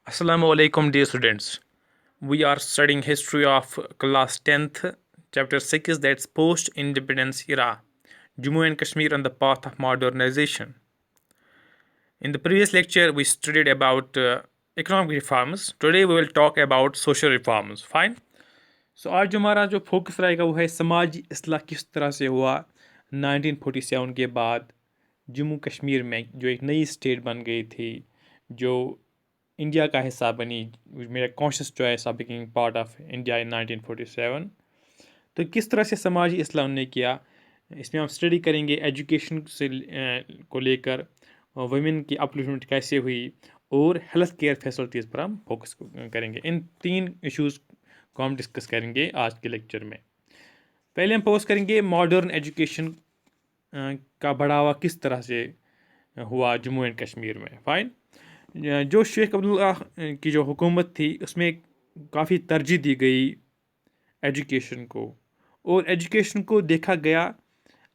Assalamu alaikum, dear students. We are studying history of class 10th, chapter 6, that's post-independence era, Jammu and Kashmir on the path of modernization. In the previous lecture, we studied about economic reforms. Today, we will talk about social reforms. Fine. So आज जो हमारा जो focus रहेगा वो है समाजी इस्लाह किस तरह से हुआ 1947 के बाद जम्मू कश्मीर में जो एक नई स्टेट बन गई थी, जो इंडिया का हिस्सा बनी, मेरा conscious choice of becoming part of India in 1947। तो किस तरह से समाजी इस्लाह उन्होंने किया, इसमें हम स्टडी करेंगे एजुकेशन से को लेकर, वुमेन की अपलिफ्टमेंट कैसे हुई, और हेल्थ केयर फैसिलिटीज़ पर हम फोकस करेंगे। इन तीन इश्यूज़ को हम डिस्कस करेंगे आज के लेक्चर में। पहले हम फोकस करेंगे मॉडर्न एजुकेशन का बढ़ावा किस तरह से हुआ जम्मू एंड कश्मीर में। फाइन। जो शेख अब्दुल्ला की जो हुकूमत थी उसमें काफ़ी तरजीह दी गई एजुकेशन को, और एजुकेशन को देखा गया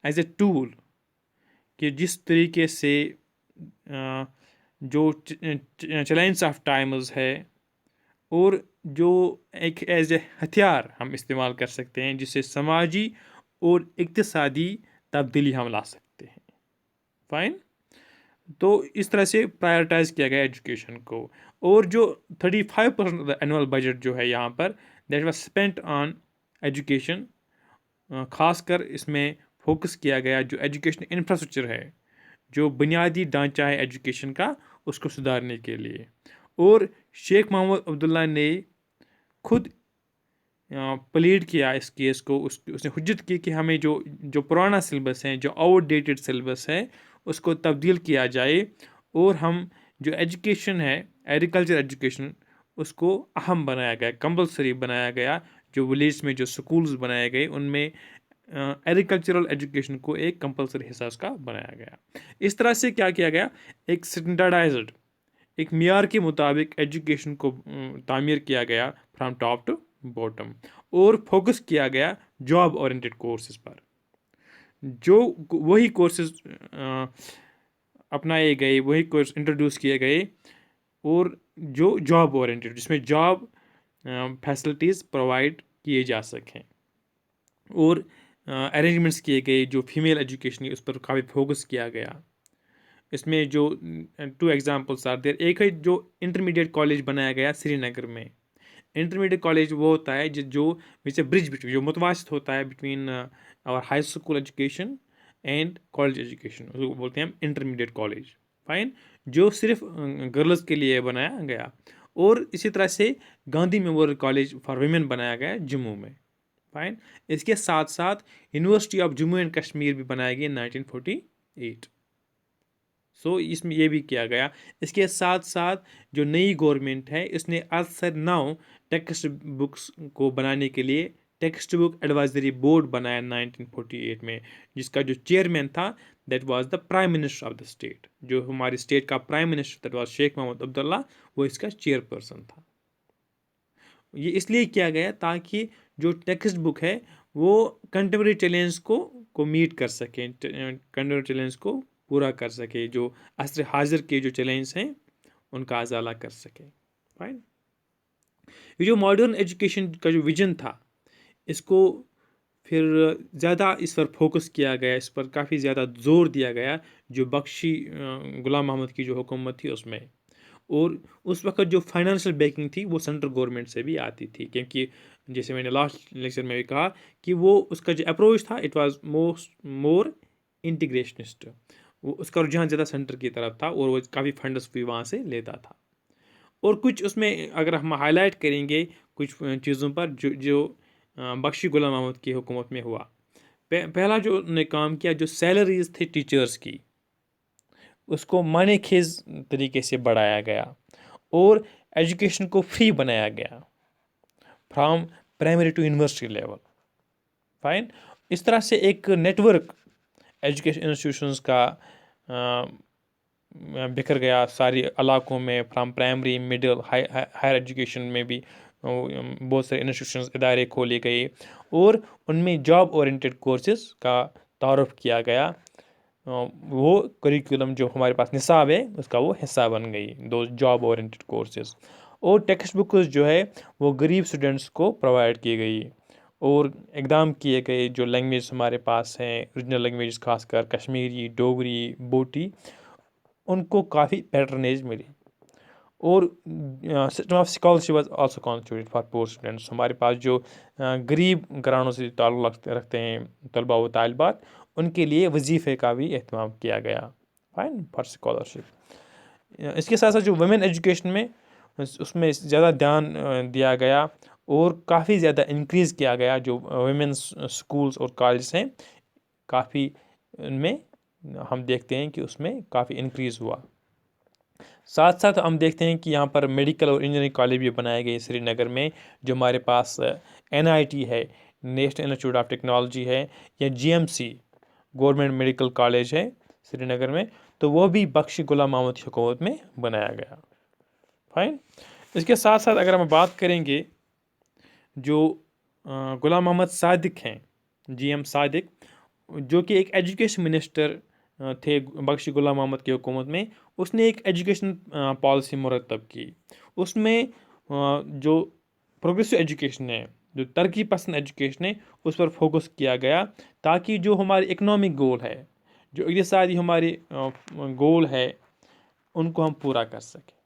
एज ए टूल कि जिस तरीके से जो चैलेंज ऑफ टाइम्स है, और जो एक एज ए हथियार हम इस्तेमाल कर सकते हैं जिससे समाजी और इक्तिसादी तब्दीली हम ला सकते हैं। फाइन। तो इस तरह से प्रायोरिटाइज किया गया एजुकेशन को, और जो 35% एनुअल बजट जो है यहाँ पर that was spent on education, खासकर इसमें फोकस किया गया जो एजुकेशन इंफ्रास्ट्रक्चर है, जो बुनियादी ढांचा है एजुकेशन का, उसको सुधारने के लिए। और शेख मोहम्मद अब्दुल्ला ने खुद प्लीड किया इस केस को, उसने हुज्जत की कि हमें जो जो पुराना सिलेबस है, जो आउटडेटेड सिलेबस है, उसको तब्दील किया जाए, और हम जो एजुकेशन है, एग्रीकल्चर एजुकेशन, उसको अहम बनाया गया, कंपलसरी बनाया गया। जो विलेज में जो स्कूल्स बनाए गए उनमें एग्रीकल्चरल एजुकेशन को एक कंपलसरी हिस्सा उसका बनाया गया। इस तरह से क्या किया गया, एक स्टैंडर्डाइज्ड, एक मियार के मुताबिक एजुकेशन को तामीर किया गया फ्रॉम टॉप टू बॉटम, और फोकस किया गया जॉब ओरिएंटेड कोर्सेज पर। जो वही कोर्सेज अपनाए गए, वही कोर्स इंट्रोड्यूस किए गए, और जो जॉब ओरिएंटेड, जिसमें जॉब फैसिलिटीज़ प्रोवाइड किए जा सकें, और अरेंजमेंट्स किए गए। जो फीमेल एजुकेशन है उस पर काफ़ी फोकस किया गया। इसमें जो 2 एग्जांपल्स आर देयर। एक है जो इंटरमीडिएट कॉलेज बनाया गया श्रीनगर में। इंटरमीडिएट कॉलेज वो होता है जो विच ए ब्रिज बिटवीन, जो मुतवासित होता है between our high school education and college education, उसको बोलते हैं हम इंटरमीडिएट कॉलेज। फाइन। जो सिर्फ गर्ल्स के लिए बनाया गया। और इसी तरह से Gandhi memorial college for women बनाया गया जम्मू में। फाइन। इसके साथ साथ university of Jammu and Kashmir भी बनाई गई 1948। सो इसमें ये भी किया गया। इसके साथ साथ जो नई गवर्नमेंट है इसने आज से 9 टेक्स्ट बुक्स को बनाने के लिए टेक्स्ट बुक एडवाइजरी बोर्ड बनाया 1948 में, जिसका जो चेयरमैन था that was the prime minister of the state. जो हमारी स्टेट का prime minister that was Sheikh Mohammad Abdullah, वो इसका चेयरपर्सन था। ये इसलिए किया गया ताकि जो टेक्स्ट बुक है वो कंटेम्प्रेरी चैलेंज को मीट कर सके, कंटेम्प्रेरी चैलेंज को पूरा कर सके, जो असर हाजिर के जो चैलेंज हैं उनका अजाला कर सके। फाइन। ये जो मॉडर्न एजुकेशन का जो विजन था, इसको फिर ज़्यादा इस पर फोकस किया गया, इस पर काफ़ी ज़्यादा जोर दिया गया जो बख्शी गुलाम मोहम्मद की जो हुकूमत थी उसमें। और उस वक्त जो फाइनेंशियल बैकिंग थी वो सेंट्रल गवर्नमेंट से भी आती थी, क्योंकि जैसे मैंने लास्ट लेक्चर में भी कहा कि वो उसका जो अप्रोच था इट वाज मोर इंटीग्रेशनिस्ट। वो उसका रुझान ज़्यादा सेंटर की तरफ था, और वो काफ़ी फंड्स भी वहाँ से लेता था। और कुछ उसमें अगर हम हाईलाइट करेंगे कुछ चीज़ों पर जो जो बख्शी गुलाम मोहम्मद की हुकूमत में हुआ। पहला जो उन्होंने काम किया, जो सैलरीज थे टीचर्स की, उसको माने खेज तरीके से बढ़ाया गया, और एजुकेशन को फ्री बनाया गया from primary to university level. Fine. इस तरह से एक नेटवर्क एजुकेशन इंस्टीट्यूशंस का बिखर गया सारे इलाकों में, from primary middle higher education में भी बहुत सारे इंस्टीट्यूशंस इदारे खोले गए, और उनमें जॉब ओरिएंटेड कोर्सेज का तारुफ किया गया, वो करिकुलम जो हमारे पास निसाब है उसका वो हिस्सा बन गई, दो जॉब ओरिएंटेड कोर्सेज। और टेक्स्ट बुक्स जो है वो गरीब स्टूडेंट्स को प्रोवाइड की गई, और इकदाम किए गए जो लैंग्वेज हमारे पास हैं रीजनल लैंग्वेज, खासकर कश्मीरी, डोगरी, बोटी, उनको काफ़ी पैटर्नेज मिली। और system of scholarship was also constituted for poor students. हमारे पास जो गरीब घरानों से ताल्लुक़ रखते हैं तलबा व तालिबात, उनके लिए वजीफ़े का भी अहतमाम किया गया, फाइन, फॉर स्कॉलरशिप। इसके साथ साथ जो वुमेन एजुकेशन में उसमें ज़्यादा ध्यान दिया गया, और काफ़ी ज़्यादा इंक्रीज़ किया गया। जो वुमेन्स स्कूल्स और कॉलेज हैं, काफ़ी उनमें हम देखते हैं कि उसमें काफ़ी इंक्रीज़ हुआ। साथ साथ हम देखते हैं कि यहाँ पर मेडिकल और इंजीनियरिंग कॉलेज भी बनाए गए श्रीनगर में। जो हमारे पास NIT है, नेशनल इंस्टीट्यूट ऑफ टेक्नोलॉजी है, या GMC गवर्नमेंट मेडिकल कॉलेज है श्रीनगर में, तो वो भी बख्शी गुलाम मोहम्मद की हुकूमत में बनाया गया, फाइन। इसके साथ साथ अगर हम बात करेंगे जो गुलाम मोहम्मद सादिक हैं, GM सादिक, जो कि एक एजुकेशन मिनिस्टर थे बख्शी गुलाम मोहम्मद की हुकूमत में, उसने एक एजुकेशन पॉलिसी मुरतब की। उसमें जो प्रोग्रेसिव एजुकेशन है, जो तरक्की पसंद एजुकेशन है, उस पर फोकस किया गया, ताकि जो हमारे इकनॉमिक गोल है, जो इक़्तिसादी हमारे गोल है, उनको हम पूरा कर सकें।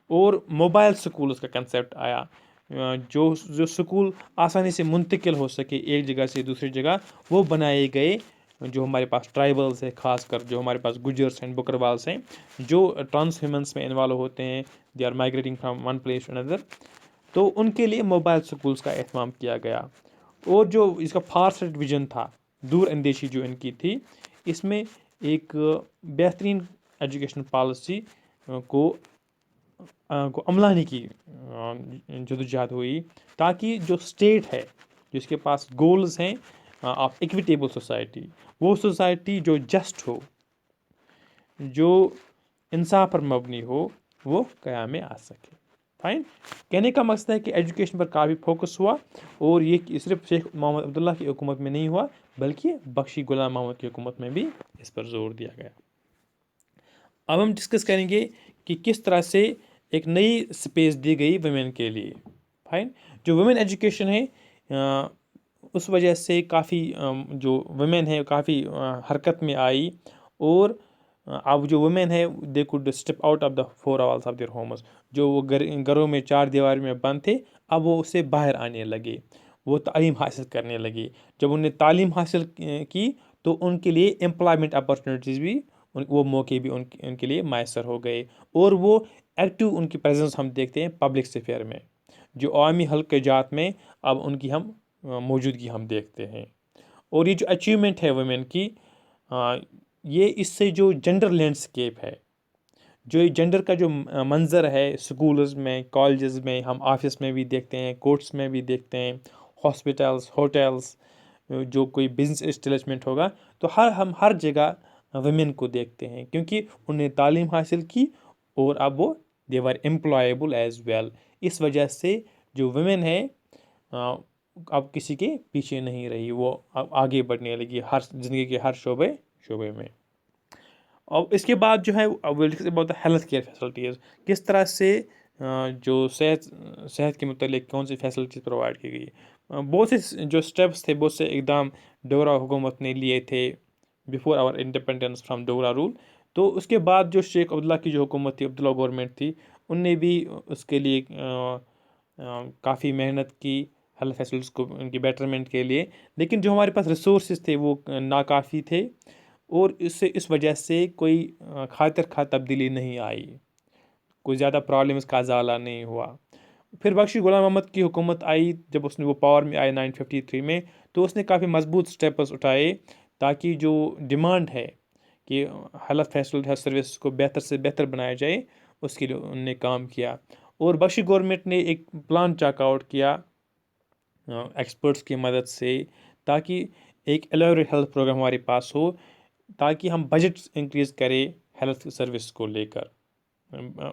और मोबाइल स्कूल उसका कंसेप्ट आया, जो जो स्कूल आसानी से मुंतकिल हो सके एक जगह से दूसरी जगह, वो बनाए गए। जो हमारे पास ट्राइबल्स है, ख़ासकर जो हमारे पास गुजर्स एंड बकरवाल्स हैं, जो ट्रांस ह्यूमन्स में इन्वॉल्व होते हैं, they are migrating from one place to another, तो उनके लिए मोबाइल स्कूल्स का एहतमाम किया गया। और जो इसका फार साइड विजन था, दूर अंदेशी जो इनकी थी, इसमें एक बेहतरीन एजुकेशन पॉलिसी को अमलाने की जदोजहद हुई, ताकि जो स्टेट है, जिसके पास गोल्स हैं ऑफ इक्विटेबल सोसाइटी, वो सोसाइटी जो जस्ट हो, जो इंसाफ पर मबनी हो, वो क़याम में आ सके, फाइन। कहने का मकसद है कि एजुकेशन पर काफ़ी फोकस हुआ, और ये सिर्फ शेख मोहम्मद अब्दुल्ला की हुकूमत में नहीं हुआ, बल्कि बख्शी गुलाम मोहम्मद की हुकूमत में भी इस पर जोर दिया गया। अब हम डिस्कस करेंगे कि किस तरह से एक नई स्पेस दी गई वुमेन के लिए, फाइन। जो वुमेन एजुकेशन है, उस वजह से काफ़ी जो वुमेन है काफ़ी हरकत में आई, और अब जो वुमेन है they could step out of the four walls of their homes. जो वो घरों में चार दीवार में बंद थे, अब वो उससे बाहर आने लगे, वो तालीम हासिल करने लगी। जब उन्हें तालीम हासिल की, तो उनके लिए एम्प्लॉयमेंट अपॉर्चुनिटीज़ भी, वो मौके भी उनके लिए मैसर हो गए, और वो एक्टिव उनकी प्रेजेंस हम देखते हैं पब्लिक स्फीयर में, जो अवामी हल्के जात में अब उनकी हम मौजूदगी हम देखते हैं। और ये जो अचीवमेंट है वुमेन की, ये इससे जो जेंडर लैंडस्केप है, जो ये जेंडर का जो मंज़र है, स्कूल्स में, कॉलेजेस में, हम ऑफिस में भी देखते हैं, कोर्ट्स में भी देखते हैं, हॉस्पिटल्स, होटल्स, जो कोई बिजनेस एस्टेब्लिशमेंट होगा, तो हम हर जगह वुमेन को देखते हैं, क्योंकि उन्हें तालीम हासिल की, और अब वो देवर एम्प्लॉयबल एज वेल। इस वजह से जो वुमेन है अब किसी के पीछे नहीं रही, वो अब आगे बढ़ने लगी हर ज़िंदगी के हर शोबे शोबे में। और इसके बाद जो है about the health care facilities, किस तरह से जो सेहत के मुतालिक कौन सी फैसिलिटीज़ प्रोवाइड की गई। बहुत से जो स्टेप्स थे, बहुत से इकदाम डोगरा हुकूमत ने लिए थे before our independence from Dogra rule. तो उसके बाद जो शेख अब्दुल्ला की जो हुकूमत थी, अब्दुल्ला गवर्नमेंट थी, उनने भी उसके लिए काफ़ी मेहनत की हेल्थ फैसिलिटीज़ को उनकी बेटरमेंट के लिए। लेकिन जो हमारे पास रिसोर्स थे वो नाकाफ़ी थे, और इससे इस वजह से कोई खातिर खा तब्दीली नहीं आई, कोई ज़्यादा प्रॉब्लम्स का ज़ाला नहीं हुआ। फिर बख्शी गुलाम मोहम्मद की हुकूमत आई, जब उसने वो पावर में आए 1953 में, तो उसने काफ़ी मजबूत स्टेप्स उठाए, ताकि जो डिमांड है कि हेल्थ सर्विस को बेहतर से बेहतर बनाया जाए, उसके लिए उन्होंने काम किया। और बख्शी गवर्नमेंट ने एक प्लान चेकआउट किया एक्सपर्ट्स की मदद से, ताकि एक एलोरेट हेल्थ प्रोग्राम हमारे पास हो, ताकि हम बजट इंक्रीज़ करें हेल्थ सर्विस को लेकर।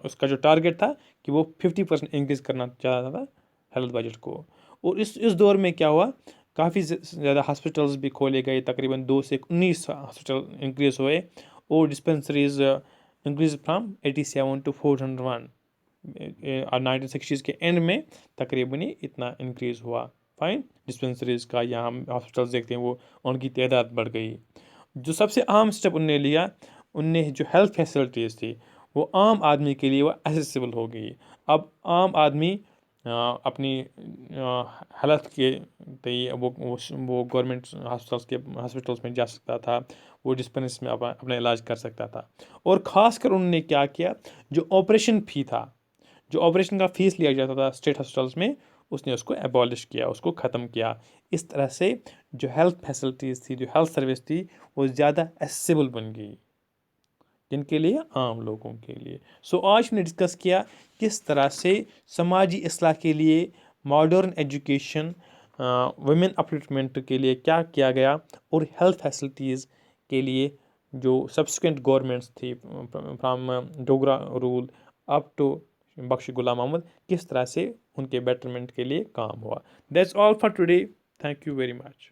उसका जो टारगेट था कि वो 50% इंक्रीज़ करना चाहता था हेल्थ बजट को। और इस दौर में क्या हुआ, काफ़ी ज़्यादा हॉस्पिटल्स भी खोले गए, तकरीबन 2 से 19 हॉस्पिटल इंक्रीज़ हुए, और dispensaries increase from 87 to 401। 1960s के एंड में तकरीबन ये इतना इंक्रीज़ हुआ। फाइन, डिस्पेंसरीज का या हम हॉस्पिटल्स देखते हैं वो उनकी तादाद बढ़ गई। जो सबसे अहम स्टेप उनने लिया, उनने जो हेल्थ फैसिलिटीज़ थी वो आम आदमी के लिए वो एसेसिबल हो गई। अब आम आदमी अपनी हेल्थ के लिए वो गवर्नमेंट हॉस्पिटल्स में जा सकता था, वो डिस्पेंस में अपना इलाज कर सकता था। और ख़ासकर उन्होंने क्या किया, जो ऑपरेशन फी था, जो ऑपरेशन का फ़ीस लिया जाता था स्टेट हॉस्पिटल्स में, उसने उसको एबॉलिश किया, उसको ख़त्म किया। इस तरह से जो हेल्थ फैसिलिटीज़ थी, जो हेल्थ सर्विस थी, वो ज़्यादा एसेसिबल बन गई। जिनके लिए, आम लोगों के लिए। सो आज हमने डिस्कस किया किस तरह से समाजी इसलाह के लिए मॉडर्न एजुकेशन, वुमेन अपलिफ्टमेंट के लिए क्या किया गया, और हेल्थ फैसिलिटीज़ के लिए जो सब्सिक्वेंट गवर्नमेंट्स थी from Dogra rule up to Bakhsh Ghulam Ahmad, किस तरह से उनके बेटरमेंट के लिए काम हुआ। That's all for today. Thank you very much.